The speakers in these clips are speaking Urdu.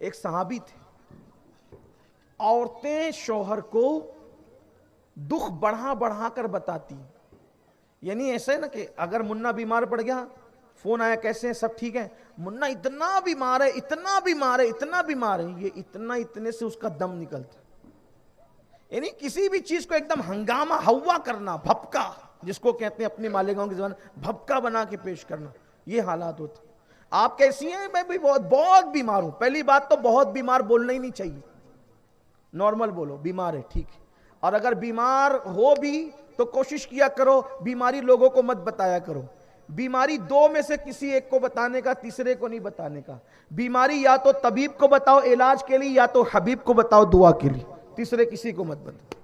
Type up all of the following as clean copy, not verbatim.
ایک صحابی تھے، عورتیں شوہر کو دکھ بڑھا بڑھا کر بتاتی، یعنی ایسا ہے نا کہ اگر منا بیمار پڑ گیا، فون آیا کیسے ہیں، سب ٹھیک ہے، منا اتنا بیمار ہے، اتنا بیمار ہے، اتنا بیمار ہے، یہ اتنا اتنے سے اس کا دم نکلتا، یعنی کسی بھی چیز کو ایک دم ہنگامہ ہوا کرنا، بھپکا جس کو کہتے ہیں اپنی مالیگاؤں کی زبان، بھپکا بنا کے پیش کرنا، یہ حالات ہوتے۔ آپ کیسی ہیں؟ میں بھی بہت بیمار ہوں۔ پہلی بات تو بہت بیمار بولنا ہی نہیں چاہیے، نارمل بولو بیمار ہے، ٹھیک ہے، اور اگر بیمار ہو بھی تو کوشش کیا کرو بیماری لوگوں کو مت بتایا کرو، بیماری دو میں سے کسی ایک کو بتانے کا، تیسرے کو نہیں بتانے کا، بیماری یا تو طبیب کو بتاؤ علاج کے لیے، یا تو حبیب کو بتاؤ دعا کے لیے، تیسرے کسی کو مت بتاؤ،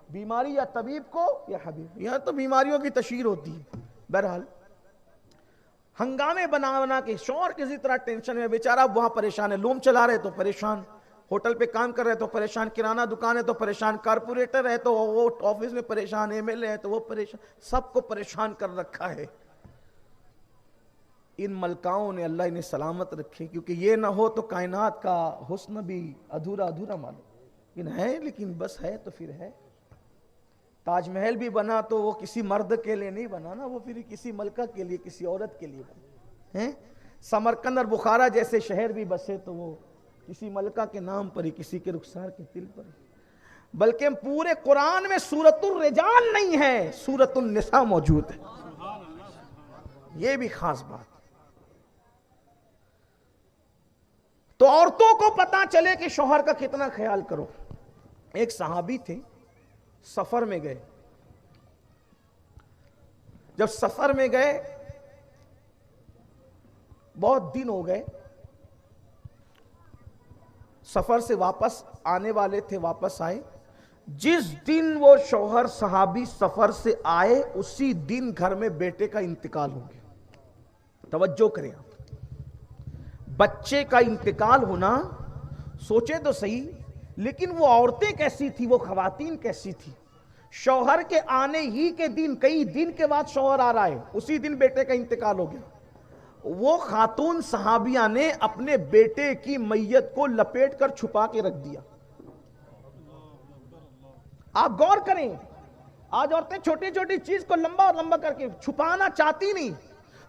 بیماری یا طبیب کو یا حبیب، یہاں تو بیماریوں کی تشہیر ہوتی ہے۔ بہرحال ہنگامے بنا بنا کے شوہر کسی طرح ٹینشن میں، بیچارہ وہاں پریشان ہے، لوم چلا رہے تو پریشان، ہوٹل پہ کام کر رہے تو پریشان، کرانہ دکان ہے تو پریشان، کارپوریٹر ہے تو وہ آفس میں پریشان، ایم ایل اے ہے تو وہ پریشان، سب کو پریشان کر رکھا ہے۔ ان ملکاؤں نے اللہ انہیں سلامت رکھے، کیونکہ یہ نہ ہو تو کائنات کا حسن بھی ادھورا ادھورا معلوم، لیکن ہے، لیکن بس ہے تو پھر ہے۔ تاج محل بھی بنا تو وہ کسی مرد کے لیے نہیں بنا نا، وہ پھر کسی ملکہ کے لیے، کسی عورت کے لیے بنا۔ سمرقند اور بخارا جیسے شہر بھی بسے تو وہ کسی ملکہ کے نام پر ہی، کسی کے رخسار کے تل پر ہی۔ بلکہ پورے قرآن میں سورۃ الرجال نہیں ہے، سورۃ النساء موجود ہے، یہ بھی خاص بات۔ تو عورتوں کو پتا چلے کہ شوہر کا کتنا خیال کرو۔ ایک صحابی تھے، سفر میں گئے، جب سفر میں گئے بہت دن ہو گئے، سفر سے واپس آنے والے تھے، واپس آئے، جس دن وہ شوہر صحابی سفر سے آئے اسی دن گھر میں بیٹے کا انتقال ہو گیا۔ توجہ کریں آپ، بچے کا انتقال ہونا، سوچے تو صحیح، لیکن وہ عورتیں کیسی تھی، وہ خواتین کیسی تھی؟ شوہر کے آنے ہی کے دن، کئی دن کے بعد شوہر آ رہا ہے، اسی دن بیٹے کا انتقال ہو گیا۔ وہ خاتون صحابیہ نے اپنے بیٹے کی میت کو لپیٹ کر چھپا کے رکھ دیا۔ آپ غور کریں، آج عورتیں چھوٹی چھوٹی چیز کو لمبا اور لمبا کر کے چھپانا چاہتی نہیں،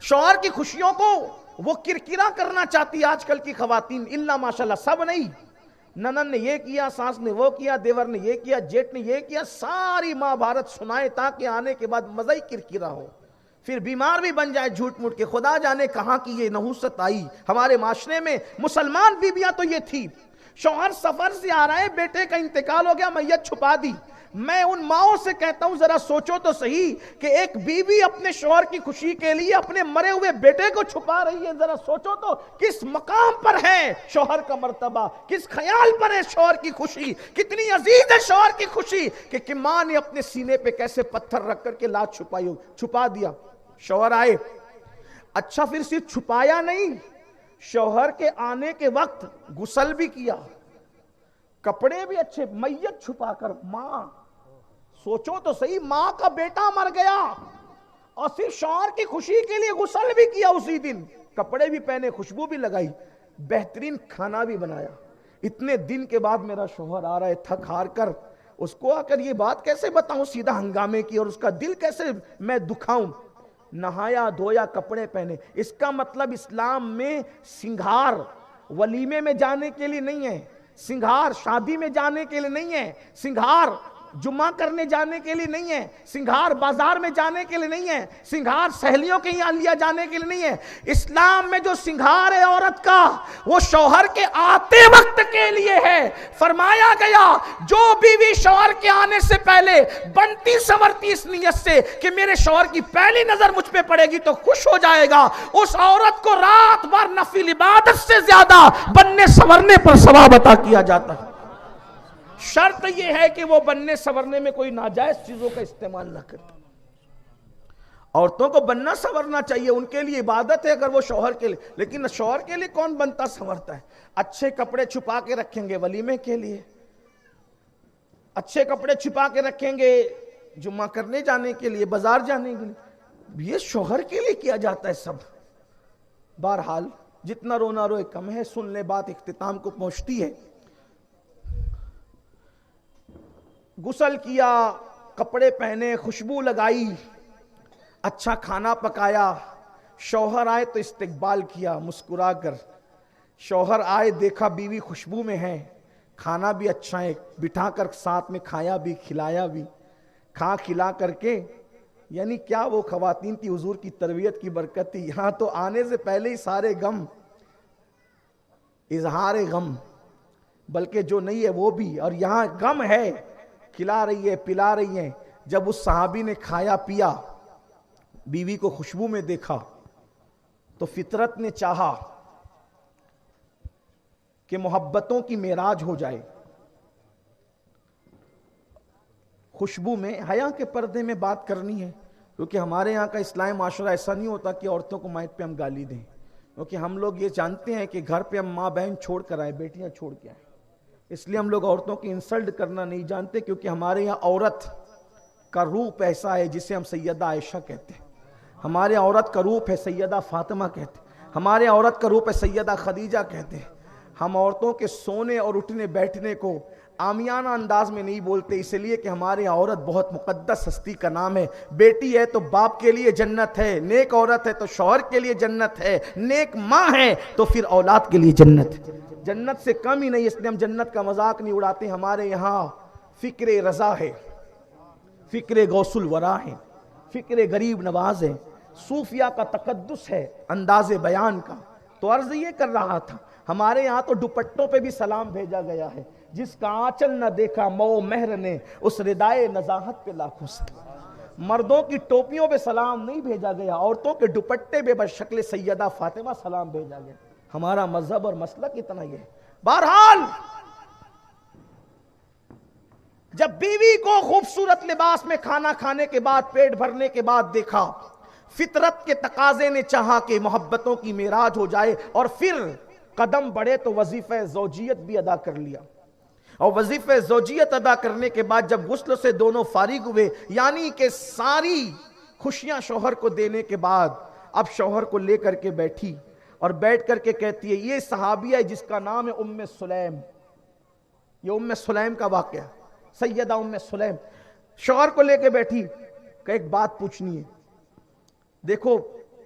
شوہر کی خوشیوں کو وہ کرکرا کرنا چاہتی آج کل کی خواتین، اللہ ماشاءاللہ سب نہیں، ننن نے یہ کیا، ساس نے وہ کیا، دیور نے یہ کیا، جیٹ نے یہ کیا، ساری ماں بھارت سنائے تاکہ آنے کے بعد مزہ ہی کرکرا ہو، پھر بیمار بھی بن جائے جھوٹ موٹ کے۔ خدا جانے کہاں کی یہ نحوست آئی ہمارے معاشرے میں۔ مسلمان بیویاں تو یہ تھی، شوہر سفر سے آ رہا ہے، بیٹے کا انتقال ہو گیا، میت چھپا دی۔ میں ان ماؤں سے کہتا ہوں ذرا سوچو تو صحیح کہ ایک بیوی اپنے شوہر کی خوشی کے لیے اپنے مرے ہوئے بیٹے کو چھپا رہی ہے، ذرا سوچو تو کس مقام پر ہے شوہر کا مرتبہ، کس خیال پر ہے شوہر کی خوشی، کتنی عزیز ہے شوہر کی خوشی کہ ماں نے اپنے سینے پہ کیسے پتھر رکھ کر کے لاش چھپائی ہو، چھپا دیا۔ شوہر آئے، اچھا پھر صرف چھپایا نہیں، شوہر کے آنے کے وقت غسل بھی کیا، کپڑے بھی اچھے، میت چھپا کر۔ ماں سوچو تو صحیح، ماں کا بیٹا مر گیا اور صرف شوہر کی خوشی کے لیے غسل بھی کیا اسی دن، کپڑے بھی پہنے، خوشبو بھی لگائی، بہترین کھانا بھی بنایا۔ اتنے دن کے بعد میرا شوہر آ رہا ہے تھک ہار کر، اس کو آ کر یہ بات کیسے بتاؤں سیدھا ہنگامے کی، اور اس کا دل کیسے میں دکھاؤں؟ نہایا دھویا، کپڑے پہنے۔ اس کا مطلب اسلام میں سنگھار ولیمے میں جانے کے لیے نہیں ہے، سنگھار شادی میں جانے کے لیے نہیں ہے، سنگھار جمعہ کرنے جانے کے لیے نہیں ہے، سنگھار بازار میں جانے کے لیے نہیں ہے، سنگھار سہیلیوں کے یہاں لیا جانے کے لیے نہیں ہے۔ اسلام میں جو سنگھار ہے عورت کا، وہ شوہر کے آتے وقت کے لیے ہے۔ فرمایا گیا جو بیوی شوہر کے آنے سے پہلے بنتی سنورتی اس نیت سے کہ میرے شوہر کی پہلی نظر مجھ پہ پڑے گی تو خوش ہو جائے گا، اس عورت کو رات بھر نفل عبادت سے زیادہ بننے سنورنے پر ثواب عطا کیا جاتا ہے۔ شرط یہ ہے کہ وہ بننے سورنے میں کوئی ناجائز چیزوں کا استعمال نہ کرے۔ عورتوں کو بننا سورنا چاہیے، ان کے لیے عبادت ہے اگر وہ شوہر کے لیے، لیکن شوہر کے لیے کون بنتا سورتا ہے؟ اچھے کپڑے چھپا کے رکھیں گے ولیمے کے لیے، اچھے کپڑے چھپا کے رکھیں گے جمعہ کرنے جانے کے لیے، بازار جانے کے لیے، یہ شوہر کے لیے کیا جاتا ہے سب۔ بہرحال جتنا رونا روئے کم ہے. سن لے بات اختتام کو پہنچتی ہے. غسل کیا, کپڑے پہنے, خوشبو لگائی, اچھا کھانا پکایا, شوہر آئے تو استقبال کیا مسکرا کر. شوہر آئے, دیکھا بیوی خوشبو میں ہے, کھانا بھی اچھا ہے, بٹھا کر ساتھ میں کھایا بھی کھلایا بھی. کھا کھلا کر کے, یعنی کیا وہ خواتین کی حضور کی تربیت کی برکت تھی. یہاں تو آنے سے پہلے ہی سارے غم, اظہار غم, بلکہ جو نہیں ہے وہ بھی, اور یہاں غم ہے, کھلا رہی ہے پلا رہی ہیں. جب اس صحابی نے کھایا پیا, بیوی کو خوشبو میں دیکھا, تو فطرت نے چاہا کہ محبتوں کی معراج ہو جائے. خوشبو میں, حیا کے پردے میں بات کرنی ہے, کیونکہ ہمارے یہاں کا اسلامی معاشرہ ایسا نہیں ہوتا کہ عورتوں کو مائک پہ ہم گالی دیں, کیونکہ ہم لوگ یہ جانتے ہیں کہ گھر پہ ہم ماں بہن چھوڑ کر آئے, بیٹیاں چھوڑ کے آئے, اس لیے ہم لوگ عورتوں کی انسلٹ کرنا نہیں جانتے. کیونکہ ہمارے یہاں عورت کا روپ ایسا ہے جسے ہم سیدہ عائشہ کہتے ہیں, ہمارے عورت کا روپ ہے سیدہ فاطمہ کہتے ہیں, ہمارے عورت کا روپ ہے سیدہ خدیجہ کہتے ہیں. ہم عورتوں کے سونے اور اٹھنے بیٹھنے کو عامیانہ انداز میں نہیں بولتے, اس لیے کہ ہمارے عورت بہت مقدس ہستی کا نام ہے. بیٹی ہے تو باپ کے لیے جنت ہے, نیک عورت ہے تو شوہر کے لیے جنت ہے, نیک ماں ہے تو پھر اولاد کے لیے جنت ہے, جنت سے کم ہی نہیں. اس لیے ہم جنت کا مذاق نہیں اڑاتے. ہمارے یہاں فکر رضا ہے, فکر غوث الورا ہے, فکر غریب نواز ہے, صوفیہ کا تقدس ہے انداز بیان کا. تو عرض یہ کر رہا تھا, ہمارے یہاں تو دوپٹوں پہ بھی سلام بھیجا گیا ہے. جس کا آنچل نہ دیکھا مئو مہر نے, اس ردائے نزاہت پہ لاکھوں سلام. مردوں کی ٹوپیوں پہ سلام نہیں بھیجا گیا, عورتوں کے دوپٹے پہ بس شکل سیدہ فاطمہ سلام بھیجا گیا. ہمارا مذہب اور مسلک اتنا ہی ہے. بہرحال جب بیوی کو خوبصورت لباس میں کھانا کھانے کے بعد, پیٹ بھرنے کے بعد دیکھا, فطرت کے تقاضے نے چاہا کہ محبتوں کی معراج ہو جائے, اور پھر قدم بڑھے تو وظیفہ زوجیت بھی ادا کر لیا. اور وظیفہ زوجیت ادا کرنے کے بعد جب غسل سے دونوں فارغ ہوئے, یعنی کہ ساری خوشیاں شوہر کو دینے کے بعد, اب شوہر کو لے کر کے بیٹھی, اور بیٹھ کر کے کہتی ہے, یہ صحابیہ ہے جس کا نام ہے ام سلیم. یہ ام سلیم کا واقعہ, سیدہ ام سلیم شوہر کو لے کے بیٹھی کہ ایک بات پوچھنی ہے. دیکھو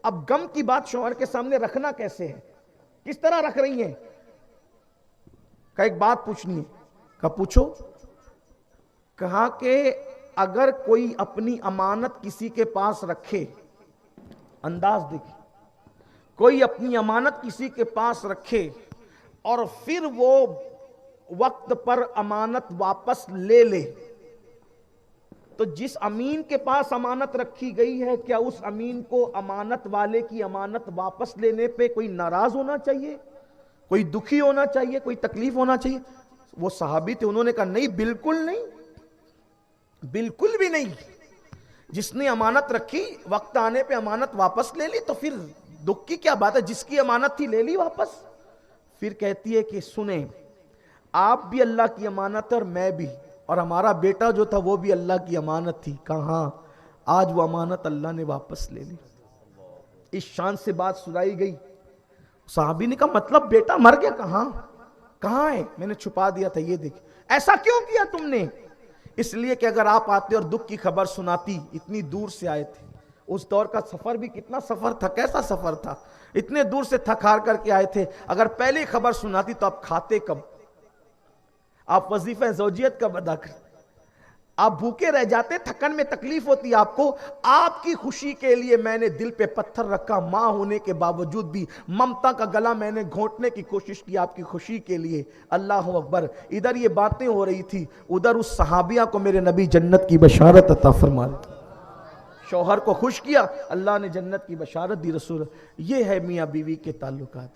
اب غم کی بات شوہر کے سامنے رکھنا کیسے ہے, کس طرح رکھ رہی ہیں. کہ ایک بات پوچھنی ہے. کہا پوچھو. کہا کہ اگر کوئی اپنی امانت کسی کے پاس رکھے, انداز دیکھیں, کوئی اپنی امانت کسی کے پاس رکھے اور پھر وہ وقت پر امانت واپس لے لے, تو جس امین کے پاس امانت رکھی گئی ہے, کیا اس امین کو امانت والے کی امانت واپس لینے پہ کوئی ناراض ہونا چاہیے, کوئی دکھی ہونا چاہیے, کوئی تکلیف ہونا چاہیے؟ وہ صحابی تھے, انہوں نے کہا نہیں, بالکل نہیں, بالکل بھی نہیں. جس نے امانت رکھی وقت آنے پہ امانت واپس لے لی, تو پھر دکھ کی کیا بات ہے, جس کی امانت تھی لے لی واپس. پھر کہتی ہے کہ سنیں, آپ بھی اللہ کی امانت اور میں بھی, اور ہمارا بیٹا جو تھا وہ بھی اللہ کی امانت تھی. کہاں آج وہ امانت اللہ نے واپس لے لی. اس شان سے بات سنائی گئی. صحابی نے کہا مطلب بیٹا مر گیا؟ کہاں ہے؟ میں نے چھپا دیا تھا, یہ دیکھ. ایسا کیوں کیا تم نے؟ اس لیے کہ اگر آپ آتے اور دکھ کی خبر سناتی, اتنی دور سے آئے تھے, اس دور کا سفر بھی کتنا سفر تھا, کیسا سفر تھا, اتنے دور سے تھک ہار کر کے آئے تھے, اگر پہلے خبر سناتی تو آپ کھاتے کب, آپ وظیفہ زوجیت کب ادا کرتے, آپ بھوکے رہ جاتے, تھکن میں تکلیف ہوتی آپ کو. آپ کی خوشی کے لیے میں نے دل پہ پتھر رکھا, ماں ہونے کے باوجود بھی ممتا کا گلا میں نے گھونٹنے کی کوشش کی آپ کی خوشی کے لیے. اللہ اکبر. ادھر یہ باتیں ہو رہی تھی, ادھر اس صحابیہ کو میرے نبی جنت کی بشارت عطا فرما رہے. شوہر کو خوش کیا, اللہ نے جنت کی بشارت دی. رسول, یہ ہے میاں بیوی کے تعلقات.